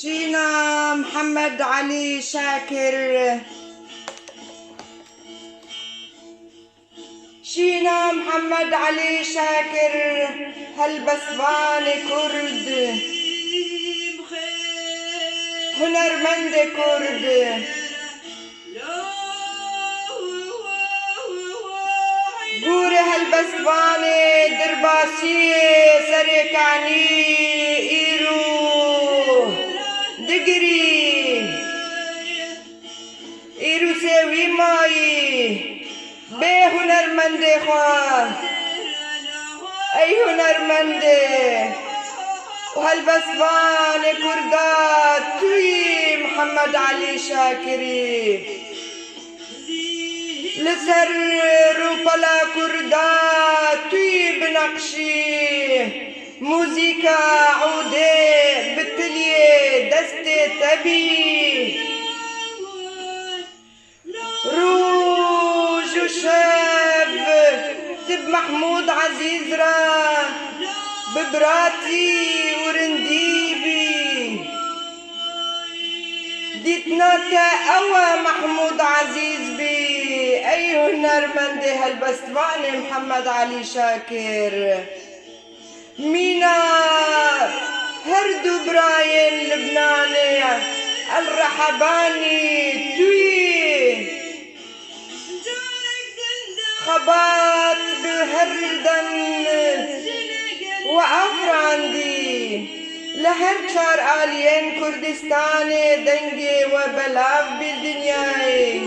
شينا محمد علي شاكر، شينا محمد علي شاكر، هالبسباني كرد، هنرمند كرد، قوري هالبسباني درباسي سريكاني إيرو دقري إيرو سوي ماي بي هنرمند خواه أي هنرمند وهالبسباني كردات توي محمد علي شاكري لسر روبلا كردات توي بنقشي موزيكا عودي بتلي دستي تبي روج وشاب تب محمود عزيز را ببراتي ورنديبي ديتنا كأوى محمود عزيز بي أي هنرمندي هالبسباني محمد علي شاكر مينا هردو براين لبناني الرحباني توي خبات بهردن وعفر عندي لهر شار آليين كردستاني دنجي وبلاف بالدنياي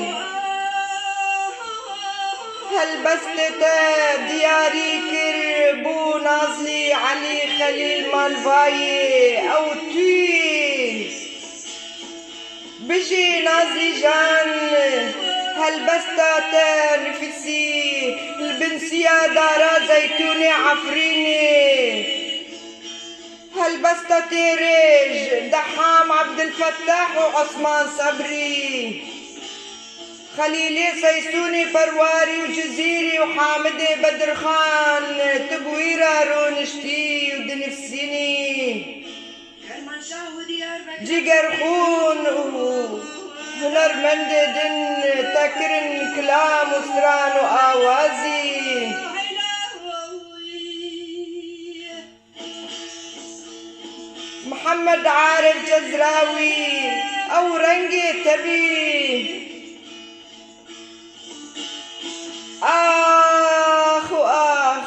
هالبستة دياري كربو نازلي علي خليل مالفاي أو توي بجي نازلي جان هالبستة نفسي البنسية دارا زيتوني عفريني هالبستة تيرج دحام عبد الفتاح وعثمان صبري خليلي سيسوني برواري وجزيري وحامدي بدر خان تبويرة رونشتي ودنفسيني جيجر خون هنرمند دن تكرن كلام وسران وآوازي محمد عارف جزراوي أو رنجي تبي آخ وآخ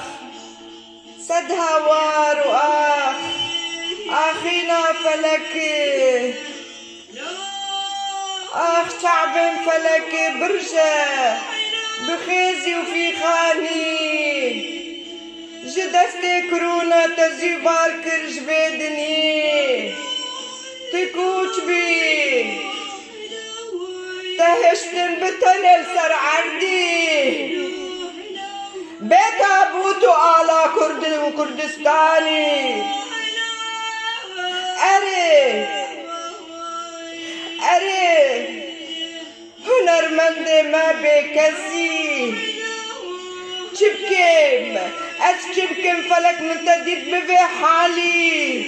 سد هوار وآخ آخينا فلك آخ شعب فلك برجة بخيزي وفي خاني جدستي كورونا تزيبار كرج بيدني تكوش بي تهشتن بتنل سر عردي بيت أبوتو آلا كرد وكردستاني أري هنرمند ما بكسي شبكم أشبكم فلك متديد بفي حالي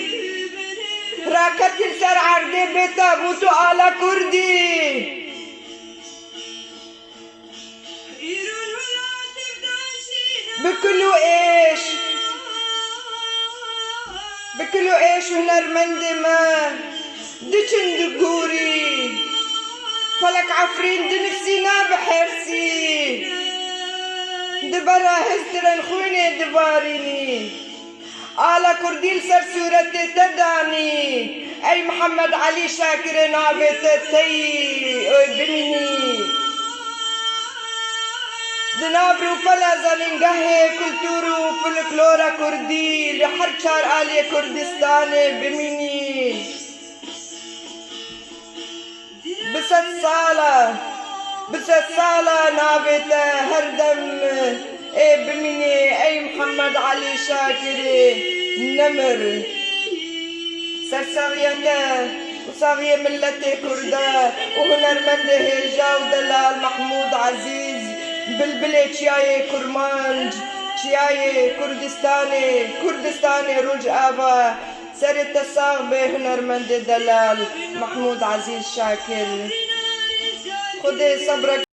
راكت السر عردي بيت أبوتو آلا كردي بكلو ايش هنرمند ما دچن دقوري فلك عفرين دنفسينا بحرسي دبرا هسترن خويني دباريني آلا كرديل سر سورتي تداني أي محمد علي شاكر نابت تي بنيني دنابرو فلا زلنگه كلتورو فلكلورا كردي لحر شار آلي كردستان بميني بست سالة نابت هردم بميني أي محمد علي شاكر نمر سرساغيته وصاغية ملتي كردا وهنرمند هيجا ودلال محمود عزيز بلبلة شاي كرمانج شیای کردستانی روج آوا سر تصاغ به هنرمند دلال محمود عزیز شاکر. خدا صبرك